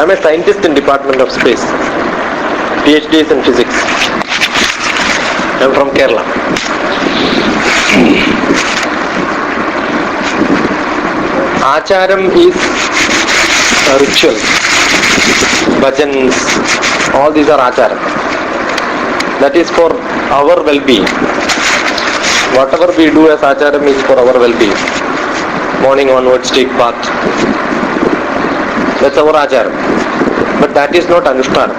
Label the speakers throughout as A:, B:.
A: I am a scientist in Department of Space. PhD is in physics. I am from Kerala. Acharam is a ritual. Bhajans, all these are acharam. That is for our well-being. Whatever we do as acharam is for our well-being. Morning onwards, take bath. That's our acharam. But that is not Anushtanam.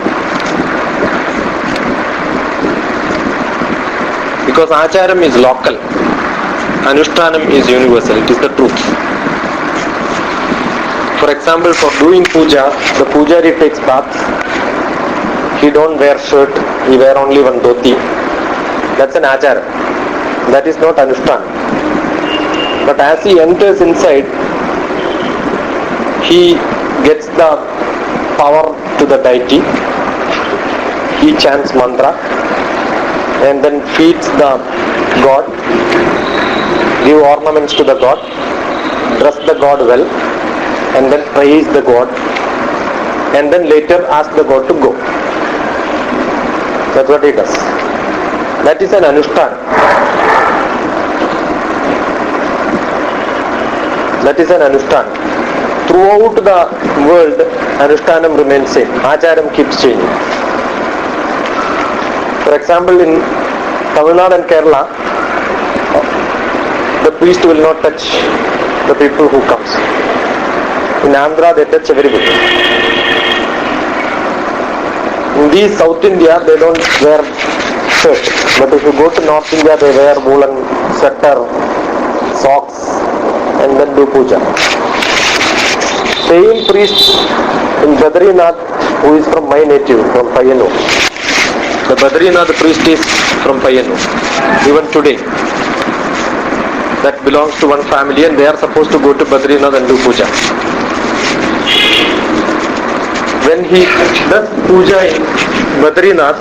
A: Because acharam is local. Anushtanam is universal. It is the truth. For example, for doing puja, the pujari takes bath. He don't wear shirt. He wear only one dhoti. That's an acharam. That is not Anushtanam. But as he enters inside, he gets the power to the deity. He chants mantra and then feeds the god, give ornaments to the god, dress the god well, and then praise the god, and then later ask the god to go. That's what he does. That is an Anushtanam. That is an Anushtanam. Throughout the world, Anushtanam remains same. Acharam keeps changing. For example, in Tamil Nadu and Kerala, the priest will not touch the people who comes. In Andhra, they touch everybody. In these South India, they don't wear shirt. But if you go to North India, they wear woolen sweater, socks, and then do puja. Same priest in Badrinath, who is from my native, from Payyanur. The Badrinath priest is from Payyanur. Even today. That belongs to one family and they are supposed to go to Badrinath and do puja. When he does puja in Badrinath,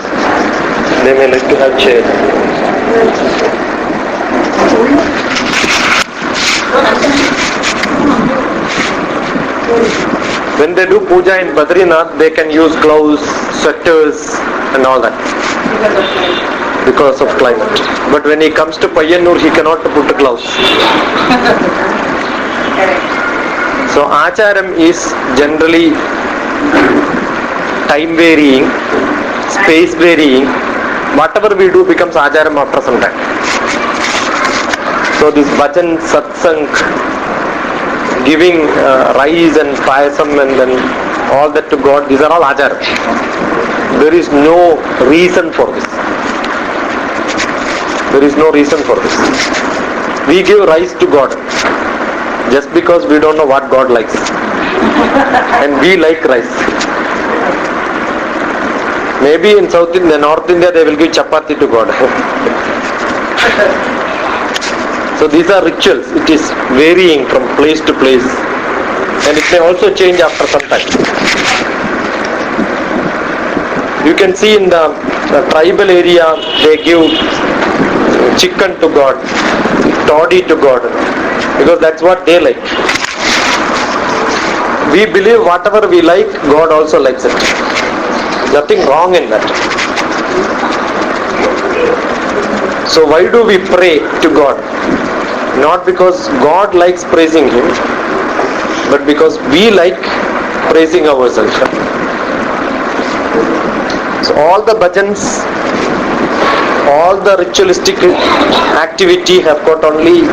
A: they may like to have chair. When they do puja in Badrinath, they can use gloves, sweaters and all that because of climate. But when he comes to Payyanur, he cannot put gloves. So acharam is generally time varying, space varying. Whatever we do becomes acharam after some time. So this bhajan, satsang, giving rice and payasam and then all that to God, these are all acharam. There is no reason for this. There is no reason for this. We give rice to God just because we don't know what God likes. And we like rice. Maybe in South India, North India, they will give chapati to God. So these are rituals. It is varying from place to place. And it may also change after some time. You can see in the tribal area, they give chicken to God, toddy to God, because that's what they like. We believe whatever we like, God also likes it. Nothing wrong in that. So why do we pray to God? Not because God likes praising Him, but because we like praising ourselves. So all the bhajans, all the ritualistic activity have got only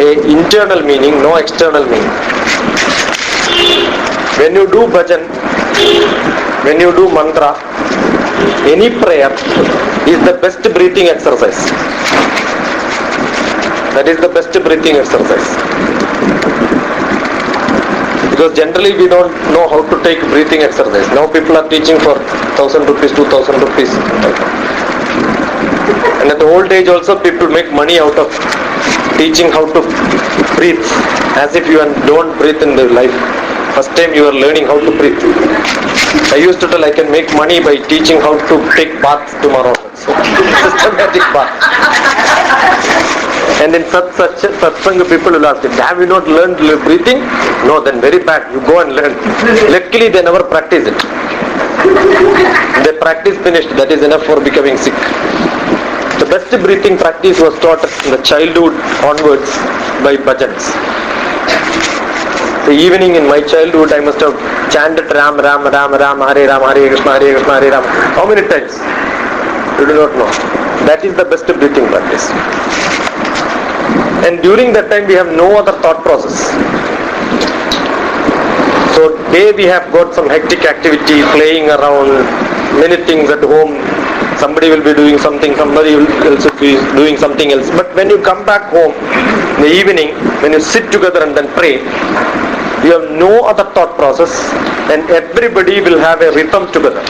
A: a internal meaning, no external meaning. When you do bhajan, when you do mantra, any prayer is the best breathing exercise. That is the best breathing exercise. Because generally we don't know how to take breathing exercise. Now people are teaching for 1,000 rupees, 2,000 rupees. And at the old age also people make money out of teaching how to breathe. As if you don't breathe in their life. First time you are learning how to breathe. I used to tell I can make money by teaching how to take bath tomorrow. So, systematic bath. And in such satsanga, people will ask, have you not learned breathing? No, then very bad. You go and learn. Luckily, they never practice it. They practice finished. That is enough for becoming sick. The best breathing practice was taught in the childhood onwards by bhajans. The evening in my childhood, I must have chanted Ram, Ram, Ram, Ram, Hare Ram, Hare Krishna, Hare Krishna, Hare Ram. How many times? You do not know. That is the best breathing practice. And during that time, we have no other thought process. So today we have got some hectic activity, playing around, many things at home. Somebody will be doing something, somebody will also be doing something else. But when you come back home in the evening, when you sit together and then pray, you have no other thought process, and everybody will have a rhythm together.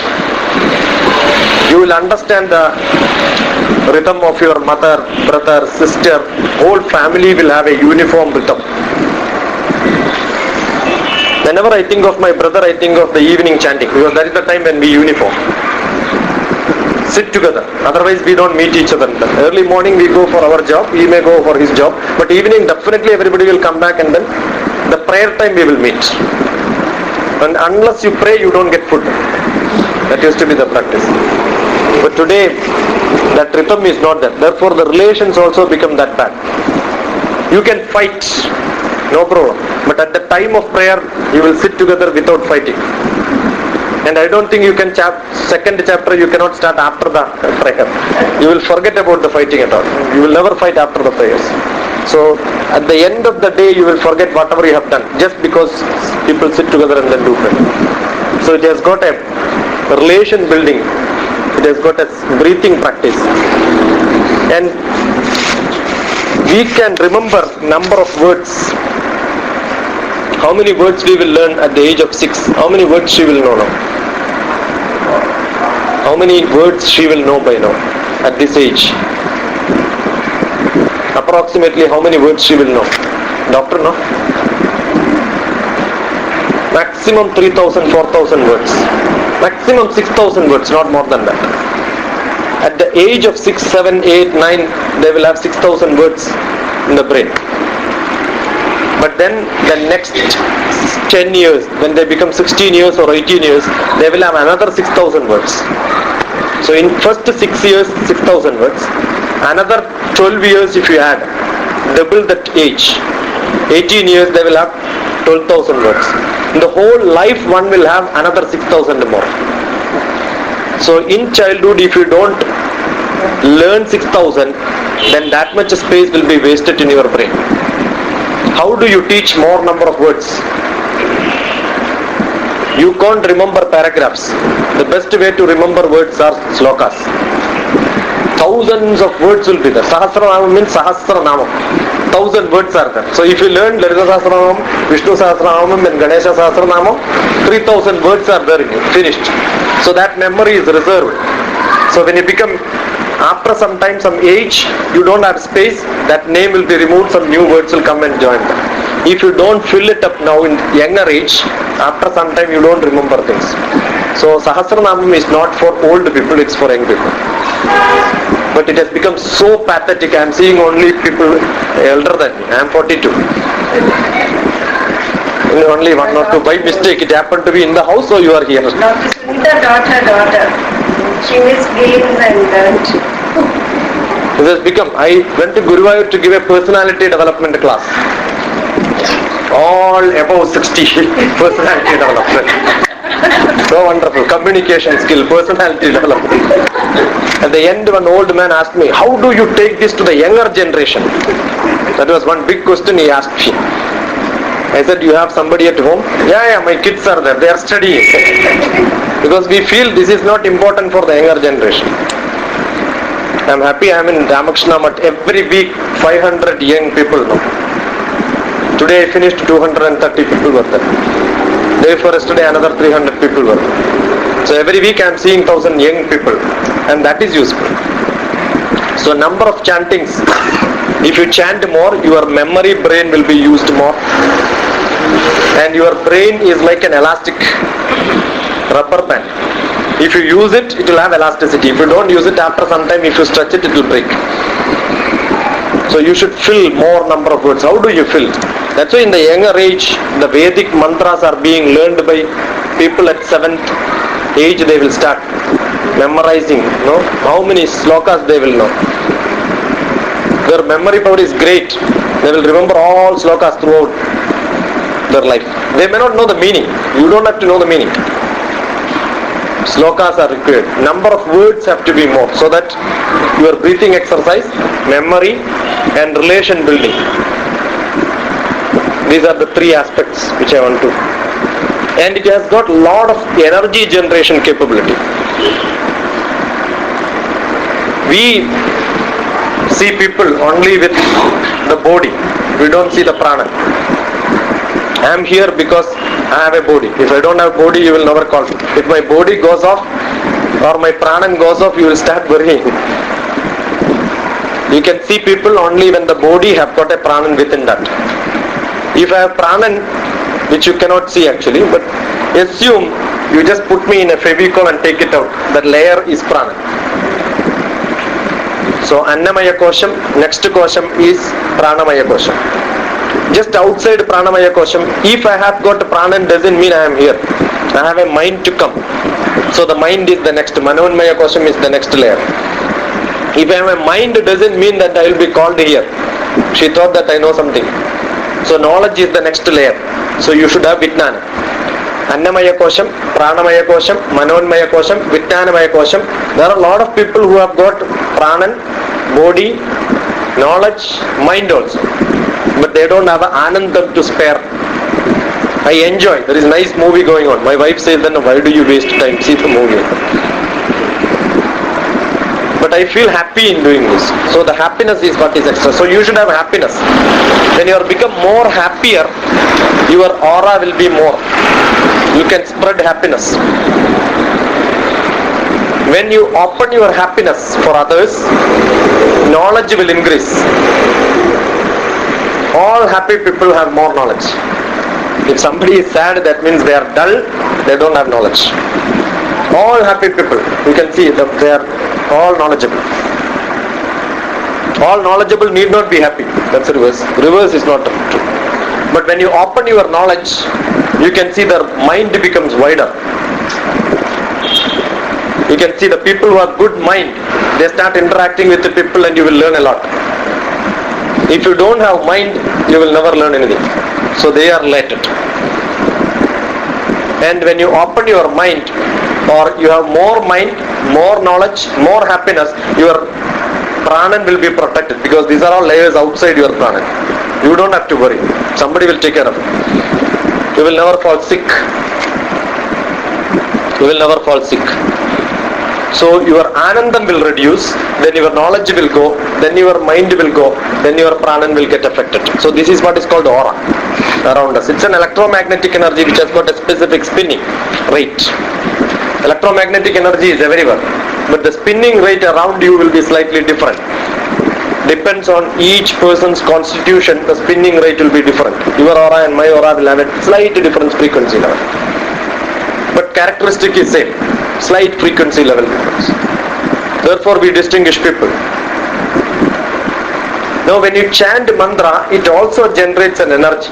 A: You will understand the rhythm of your mother, brother, sister. Whole family will have a uniform rhythm. Whenever I think of my brother, I think of the evening chanting, because that is the time when we uniform. Sit together. Otherwise we don't meet each other. Early morning we go for our job, he may go for his job, but evening definitely everybody will come back, and then the prayer time we will meet. And unless you pray, you don't get food. That used to be the practice. But today that rhythm is not there. Therefore the relations also become that bad. You can fight, no problem. But at the time of prayer, you will sit together without fighting. And I don't think you can second chapter you cannot start after the prayer. You will forget about the fighting at all. You will never fight after the prayers. So at the end of the day you will forget whatever you have done, just because people sit together and then do prayer. So it has got a relation building. It has got a breathing practice. And we can remember number of words. How many words we will learn at the age of 6? How many words she will know now? How many words she will know by now at this age? Approximately how many words she will know? Doctor, no? Maximum 3,000, 4,000 words. Maximum 6,000 words, not more than that. At the age of 6, 7, 8, 9, they will have 6,000 words in the brain. But then the next 10 years, when they become 16 years or 18 years, they will have another 6,000 words. So in first 6 years, 6,000 words. Another 12 years if you add, double that age. 18 years they will have 12,000 words. In the whole life one will have another 6,000 more. So in childhood if you don't learn 6,000, then that much space will be wasted in your brain. How do you teach more number of words? You can't remember paragraphs. The best way to remember words are slokas. Thousands of words will be there. Sahasranamam means Sahasranamam. 1,000 words are there. So if you learn Lalita Sahasranamam, Vishnu Sahasranamam and Ganesha Sahasranamam, 3,000 words are there in it. Finished. So that memory is reserved. So when you become, after some time, some age, you don't have space, that name will be removed, some new words will come and join them. If you don't fill it up now in younger age, after some time you don't remember things. So Sahasranamam is not for old people, it's for young people. But it has become so pathetic. I am seeing only people elder than me. I am 42. Only one or two. By mistake it happened to be in the house, so you are here.
B: No, the daughter. She missed games and learned.
A: It has become. I went to Guruvayur to give a personality development class. All above 60 personality development. So wonderful. Communication skill, personality development. At the end, one old man asked me, how do you take this to the younger generation? That was one big question he asked me. I said, you have somebody at home? Yeah, my kids are there. They are studying. Because we feel this is not important for the younger generation. I am happy I am in Ramakrishna Math. Every week, 500 young people now. Today I finished 230 people were there. Day before yesterday another 300 people were there. So every week I am seeing 1,000 young people, and that is useful. So number of chantings, if you chant more, your memory brain will be used more, and your brain is like an elastic rubber band. If you use it, it will have elasticity. If you don't use it, after some time if you stretch it, it will break. So you should fill more number of words. How do you fill? That's why in the younger age, the Vedic mantras are being learned by people at 7th age. They will start memorizing. How many slokas they will know. Their memory power is great. They will remember all slokas throughout their life. They may not know the meaning. You don't have to know the meaning. Slokas are required. Number of words have to be more, so that your breathing exercise, memory and relation building. These are the three aspects which I want to. And it has got lot of energy generation capability. We see people only with the body. We don't see the prana. I am here because I have a body. If I don't have body, you will never call me. If my body goes off or my prana goes off, you will start worrying. You can see people only when the body have got a prana within that. If I have prana, which you cannot see actually, but assume you just put me in a Fevicol and take it out. That layer is prana. So Annamaya Kosham, next Kosham is Pranamaya Kosham. Just outside Pranamaya Kosham, if I have got prana, doesn't mean I am here. I have a mind to come. So the mind is the next. Manonmaya Kosham is the next layer. If I have a mind, doesn't mean that I will be called here. She thought that I know something. So knowledge is the next layer. So you should have Vijnana. Annamaya Kosham, Pranamaya Kosham, Manonmaya Kosham, Vijnanamaya Kosham. There are a lot of people who have got prana, body, knowledge, mind also. But they don't have an anandam to spare. I enjoy. There is a nice movie going on. My wife says, then why do you waste time? See the movie. But I feel happy in doing this. So the happiness is what is extra. So you should have happiness. When you become more happier, your aura will be more. You can spread happiness. When you open your happiness for others, knowledge will increase. All happy people have more knowledge. If somebody is sad, that means they are dull, they don't have knowledge. All happy people, you can see that they are all knowledgeable. All knowledgeable need not be happy. That's reverse. Reverse is not true. But when you open your knowledge, you can see their mind becomes wider. You can see the people who have good mind, they start interacting with the people and you will learn a lot. If you don't have mind, you will never learn anything. So they are latent. And when you open your mind, or you have more mind, more knowledge, more happiness, your prana will be protected, because these are all layers outside your prana. You don't have to worry. Somebody will take care of it. You will never fall sick. You will never fall sick. So your anandam will reduce, then your knowledge will go, then your mind will go, then your prana will get affected. So this is what is called aura around us. It's an electromagnetic energy which has got a specific spinning rate. Electromagnetic energy is everywhere, but the spinning rate around you will be slightly different. Depends on each person's constitution, the spinning rate will be different. Your aura and my aura will have a slight different frequency level. But characteristic is same. Slight frequency level difference. Therefore we distinguish people. Now when you chant mantra, it also generates an energy.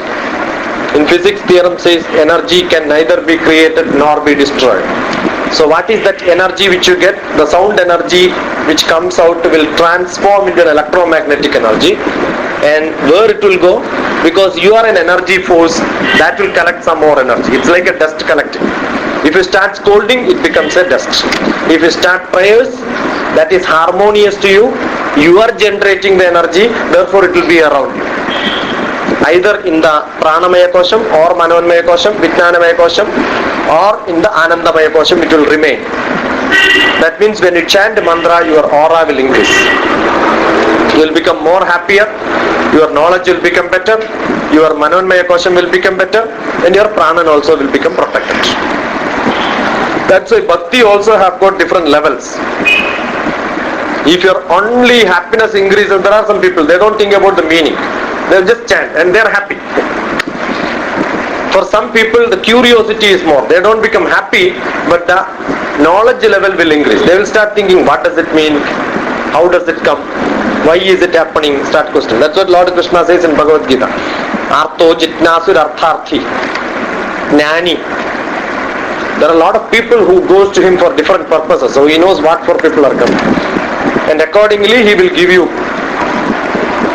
A: In physics theorem says energy can neither be created nor be destroyed. So what is that energy which you get? The sound energy which comes out will transform into an electromagnetic energy. And where it will go? Because you are an energy force, that will collect some more energy. It's like a dust collecting. If you start scolding, it becomes a dust. If you start prayers, that is harmonious to you, you are generating the energy, therefore it will be around you. Either in the Pranamaya Kosham or Manonmaya Kosham, Vijnanamaya Kosham, or in the Anandamaya Kosham, it will remain. That means when you chant mantra, your aura will increase. You will become more happier, your knowledge will become better, your Manonmaya Kosham will become better, and your prana also will become protected. That's why bhakti also have got different levels. If your only happiness increases, there are some people, they don't think about the meaning. They'll just chant and they're happy. For some people, the curiosity is more. They don't become happy, but the knowledge level will increase. They will start thinking, what does it mean? How does it come? Why is it happening? Start question. That's what Lord Krishna says in Bhagavad Gita. Artho jitnasur artharthi. Jnani. There are a lot of people who goes to him for different purposes. So he knows what for people are coming. And accordingly he will give you.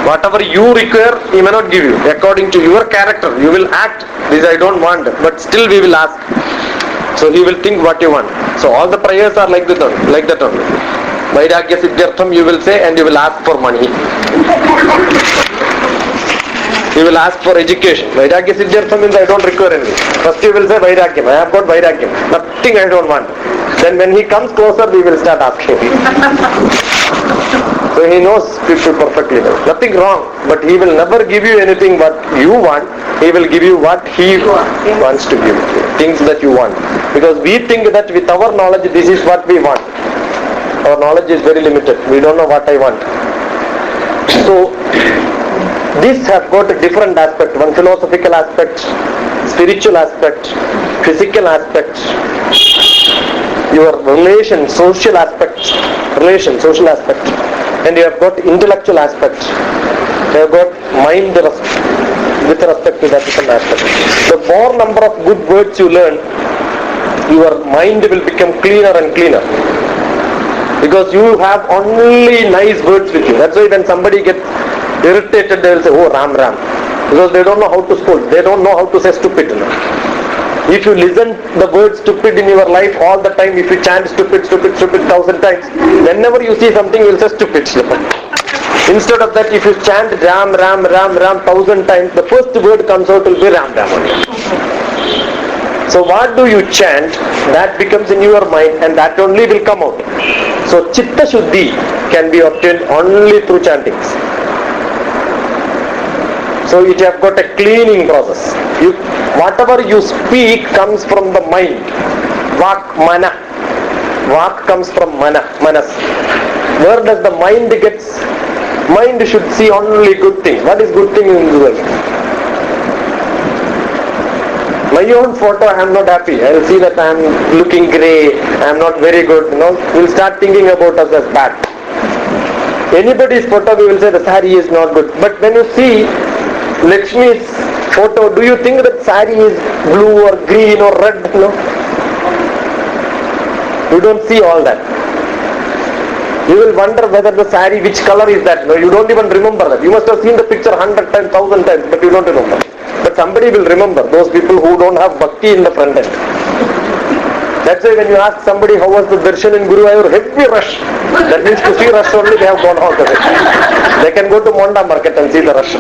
A: Whatever you require, he may not give you. According to your character, you will act. This I don't want. But still we will ask. So he will think what you want. So all the prayers are like that only. Vairagya Siddhartham you will say, and you will ask for money. You will ask for education. Vairagya Siddhartham means I don't require anything. First you will say Vairagyam. I have got Vairagyam. Nothing I don't want. Then when he comes closer, we will start asking. So he knows people perfectly well. Nothing wrong. But he will never give you anything what you want. He will give you what he wants to give you. Things that you want. Because we think that with our knowledge, this is what we want. Our knowledge is very limited. We don't know what I want. So, this has got a different aspect. One philosophical aspect, spiritual aspect, physical aspect, your relation, social aspect, social aspect. And you have got intellectual aspect. You have got mind with respect to that different aspect. The more number of good words you learn, your mind will become cleaner and cleaner. Because you have only nice words with you. That's why when somebody gets irritated, they will say, oh, Ram, Ram. Because they don't know how to scold. They don't know how to say stupid. If you listen the word stupid in your life all the time, if you chant stupid 1,000 times, whenever you see something, you will say stupid. Instead of that, if you chant Ram, Ram, Ram, Ram 1,000 times, the first word comes out will be Ram, Ram only. So what do you chant? That becomes in your mind and that only will come out. So Chitta Shuddhi can be obtained only through chantings. So it have got a cleaning process. Whatever you speak comes from the mind. Vak, mana. Vak comes from manas. Where does the mind gets? Mind should see only good things. What is good thing in the world? My own photo, I am not happy. I will see that I am looking grey, I am not very good. We will start thinking about us as bad. Anybody's photo, we will say the sari is not good. But when you see Lakshmi's photo, do you think that sari is blue or green or red? No. You don't see all that. You will wonder whether the sari, which color is that? No, you don't even remember that. You must have seen the picture 100 times, 1,000 times, but you don't remember. But somebody will remember, those people who don't have bhakti in the front end. That's why when you ask somebody how was the darshan in Guruvayur, heavy rush. That means to see rush only they have gone out of it. They can go to Monda market and see the rush.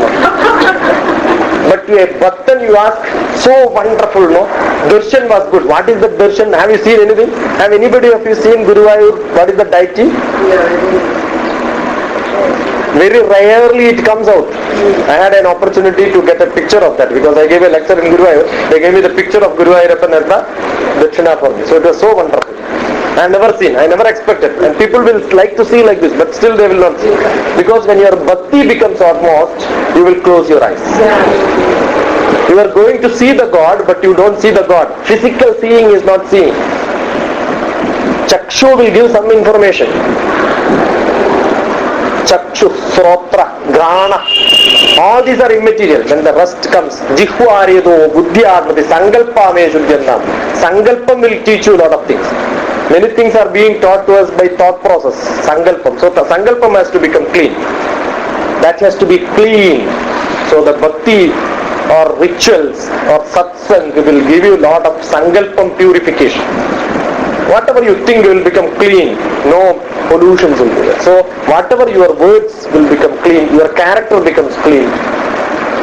A: But to a bhaktan you ask, so wonderful, no? Darshan was good. What is the darshan? Have you seen anything? Have anybody of you seen Guruvayur? What is the deity? Very rarely it comes out. I had an opportunity to get a picture of that because I gave a lecture in Guruvayur. They gave me the picture of Guruvayurappan as the Dakshina for me. So it was so wonderful. I have never seen, I never expected. And people will like to see like this, but still they will not see. Because when your bhakti becomes utmost, you will close your eyes. You are going to see the God, but you don't see the God. Physical seeing is not seeing. Chakshu will give some information. Chakshu, Srotra, Grana, all these are immaterial. When the rest comes, Jihvaredo, Buddhyarmati, Sangalpa me Shuddhyannam. Sangalpam will teach you a lot of things. Many things are being taught to us by thought process. Sangalpam. So the Sangalpam has to become clean. That has to be clean. So the bhakti or rituals or satsang will give you a lot of Sangalpam purification. Whatever you think will become clean. No pollutions will be there. So whatever your words will become clean, your character becomes clean.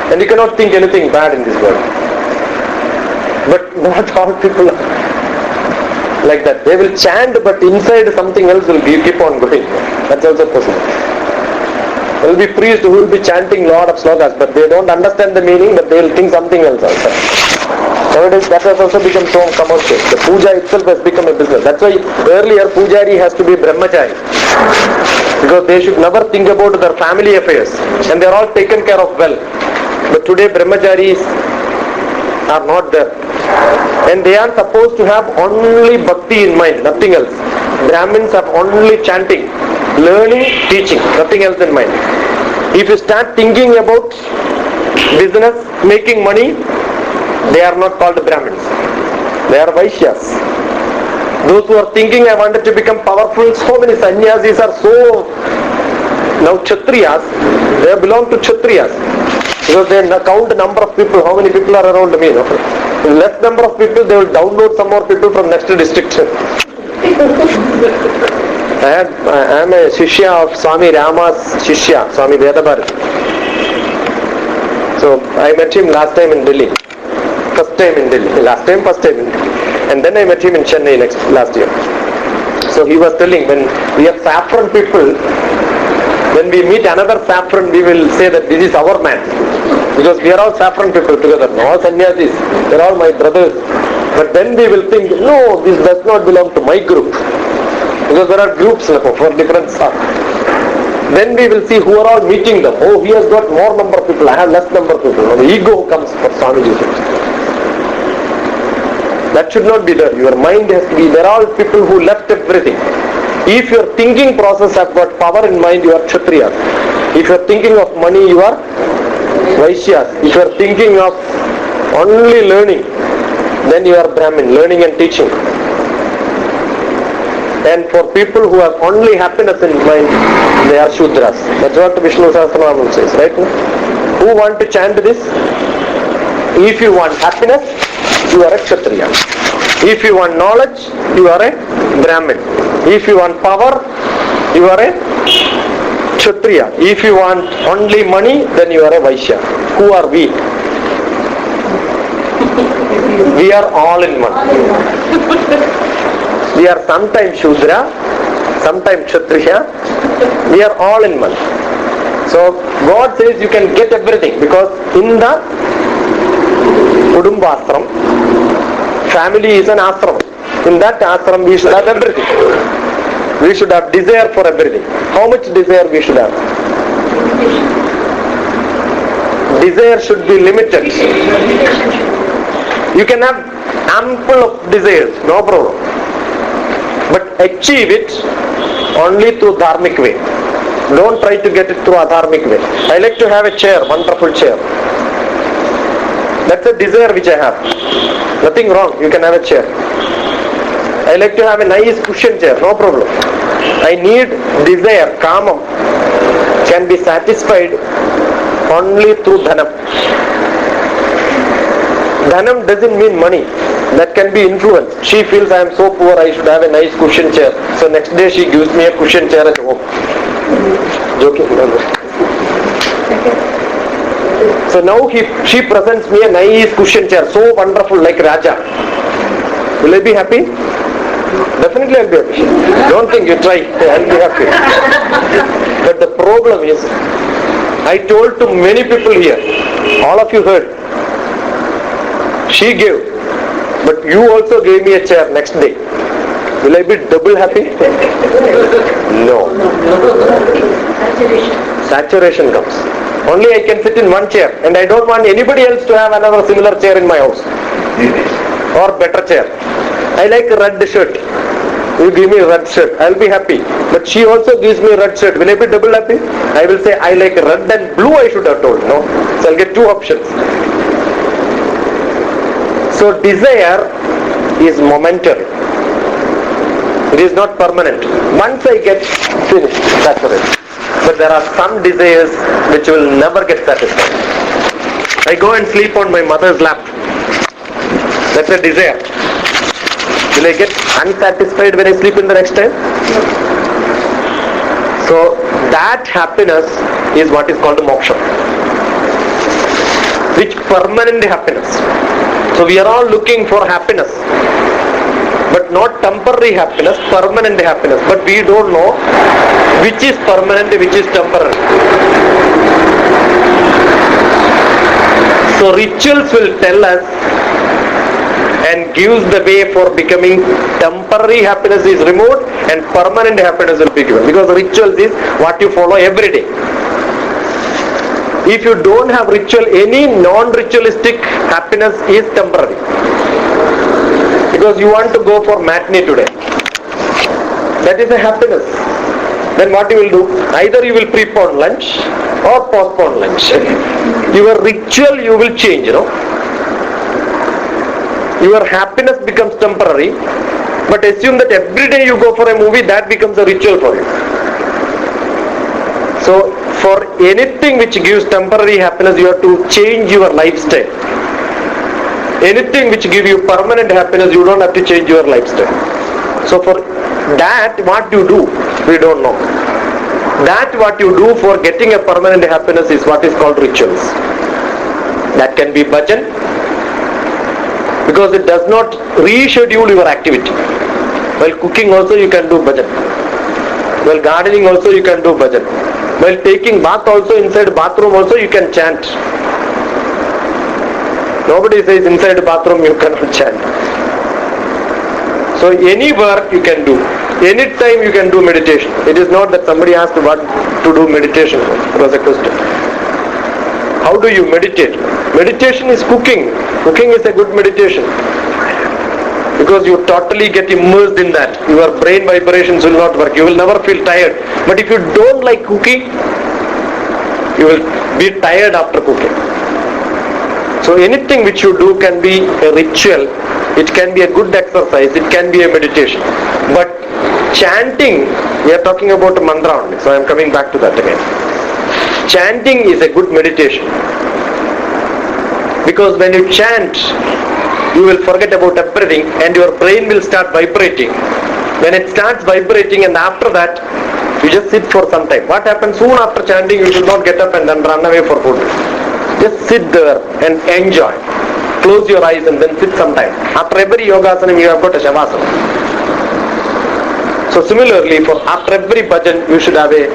A: And you cannot think anything bad in this world. But not all people are like that. They will chant, but inside something else will keep on going. That's also possible. There will be priests who will be chanting lot of slokas, but they don't understand the meaning, but they will think something else also. Nowadays that has also become so commercial. The puja itself has become a business. That's why earlier pujari has to be brahmachari. Because they should never think about their family affairs. And they are all taken care of well. But today brahmacharis are not there. And they are supposed to have only bhakti in mind, nothing else. Brahmins have only chanting. learning, teaching, nothing else in mind. If you start thinking about business, making money, they are not called Brahmins. They are Vaishyas. Those who are thinking, I wanted to become powerful, so many sannyasis are so... Now Kshatriyas, they belong to Kshatriyas. Because they count the number of people, how many people are around me. No? Less number of people, they will download some more people from next district. I am a Shishya of Swami Rama's Shishya, Swami Vedabharati. So I met him last time in Delhi. First time in Delhi. First time in Delhi. And then I met him in Chennai last year. So he was telling, when we have saffron people, when we meet another saffron, we will say that this is our man. Because we are all saffron people together. No sannyasis. They are all my brothers. But then we will think, no, this does not belong to my group. Because there are groups for different stuff. Then we will see who are all meeting them. Oh, he has got more number of people. I have less number of people. The ego comes for Swamiji. That should not be there. Your mind has to be, there are all people who left everything. If your thinking process have got power in mind, you are Kshatriyas. If you are thinking of money, you are Vaishyas. If you are thinking of only learning, then you are Brahmin, learning and teaching. And for people who have only happiness in mind, they are Shudras. That's what Vishnu Sahasranamam says, right? Who want to chant this? If you want happiness, you are a Kshatriya. If you want knowledge, you are a Brahmin. If you want power, you are a Kshatriya. If you want only money, then you are a Vaishya. Who are we? We are all in one. We are sometimes Shudra, sometimes Kshatriya. We are all in one. So God says you can get everything, because in the Kudumbashram, family is an ashram. In that ashram we should have everything. We should have desire for everything. How much desire we should have? Desire should be limited. You can have ample of desires, no problem. But achieve it only through dharmic way. Don't try to get it through adharmic way. I like to have a chair, wonderful chair. That's a desire which I have. Nothing wrong, you can have a chair. I like to have a nice cushion chair, no problem. I need desire, kamam, can be satisfied only through dhanam. Dhanam doesn't mean money. That can be influence. She feels I am so poor, I should have a nice cushion chair. So next day she gives me a cushion chair at home. Joking. So now she presents me a nice cushion chair, so wonderful, like Raja. Will I be happy? Definitely I'll be happy. Don't think, you try, I'll be happy. But the problem is, I told to many people here, all of you heard, she gave, but you also gave me a chair next day. Will I be double happy? No. Saturation comes. Only I can sit in one chair, and I don't want anybody else to have another similar chair in my house. Or better chair. I like a red shirt. You give me a red shirt, I'll be happy. But she also gives me a red shirt. Will I be double happy? I will say I like red and blue, I should have told. No. So I'll get two options. So desire is momentary. It is not permanent. Once I get finished, saturated. But there are some desires which will never get satisfied. I go and sleep on my mother's lap. That's a desire. Will I get unsatisfied when I sleep in the next time? So that happiness is what is called moksha. Which permanent happiness. So we are all looking for happiness. But not temporary happiness, permanent happiness. But we don't know which is permanent, which is temporary. So rituals will tell us and gives the way for becoming temporary happiness is removed and permanent happiness will be given. Because rituals is what you follow every day. If you don't have ritual, any non-ritualistic happiness is temporary. Because you want to go for matinee today. That is a happiness. then what you will do? Either you will prepone lunch or postpone lunch. Your ritual you will change, Your happiness becomes temporary, but assume that every day you go for a movie, that becomes a ritual for you. So, for anything which gives temporary happiness, you have to change your lifestyle. Anything which gives you permanent happiness, you don't have to change your lifestyle. So for that, what you do, we don't know. That what you do for getting a permanent happiness is what is called rituals. That can be bhajan, because it does not reschedule your activity. While cooking also you can do bhajan. While gardening also you can do bhajan. While taking bath also, inside bathroom also you can chant. Nobody says inside the bathroom you cannot chant. So any work you can do. Any time you can do meditation. It is not that somebody asked what to do meditation. It was a question. How do you meditate? Meditation is cooking. Cooking is a good meditation. Because you totally get immersed in that. Your brain vibrations will not work. You will never feel tired. But if you don't like cooking, you will be tired after cooking. So anything which you do can be a ritual, it can be a good exercise, it can be a meditation. But chanting, we are talking about a mantra only, so I am coming back to that again. Chanting is a good meditation. Because when you chant, you will forget about everything and your brain will start vibrating. When it starts vibrating, and after that, you just sit for some time. What happens soon after chanting? You should not get up and then run away for food. Just sit there and enjoy. Close your eyes and then sit some time. After every yogasana you have got a shavasana. So similarly, for after every bhajan you should have a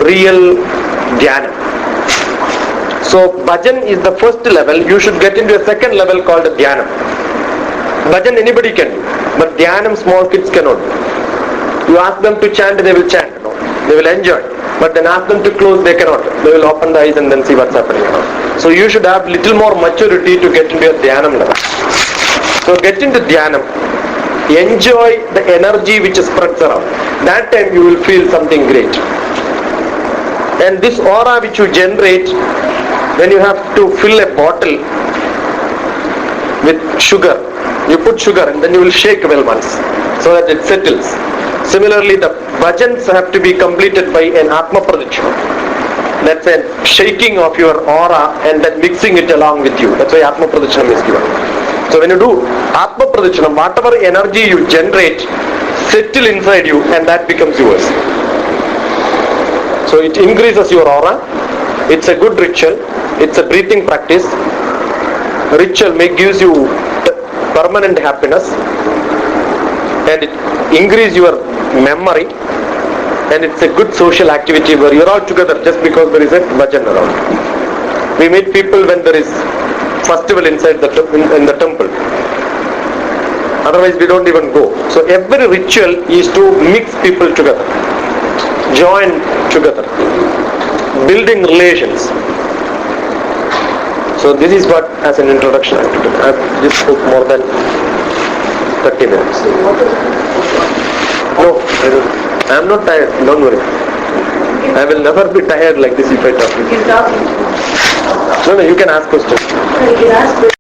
A: real dhyana. So bhajan is the first level. You should get into a second level called dhyana. Bhajan anybody can do, but dhyanam small kids cannot do. You ask them to chant, they will chant. No? They will enjoy. But then ask them to close, they cannot. They will open the eyes and then see what's happening. So you should have little more maturity to get into a dhyanam level. So get into dhyanam. Enjoy the energy which spreads around. That time you will feel something great. And this aura which you generate, when you have to fill a bottle with sugar, you put sugar and then you will shake well once so that it settles. Similarly, the bhajans have to be completed by an Atma Pradikshana. That's a shaking of your aura and then mixing it along with you. That's why Atma Pradikshana is given. So when you do Atma Pradikshana, whatever energy you generate, settle inside you and that becomes yours. So it increases your aura. It's a good ritual. It's a breathing practice. Ritual gives you permanent happiness and it increases your memory, and it's a good social activity where you're all together just because there is a bhajan around. We meet people when there is festival inside in the temple. Otherwise we don't even go. So every ritual is to mix people together, join together, building relations. So this is what, as an introduction, I have just spoke more than 30 minutes. No, I am not tired, don't worry. I will never be tired like this if I talk.
B: You can talk.
A: No, you can ask questions.
B: You can ask questions.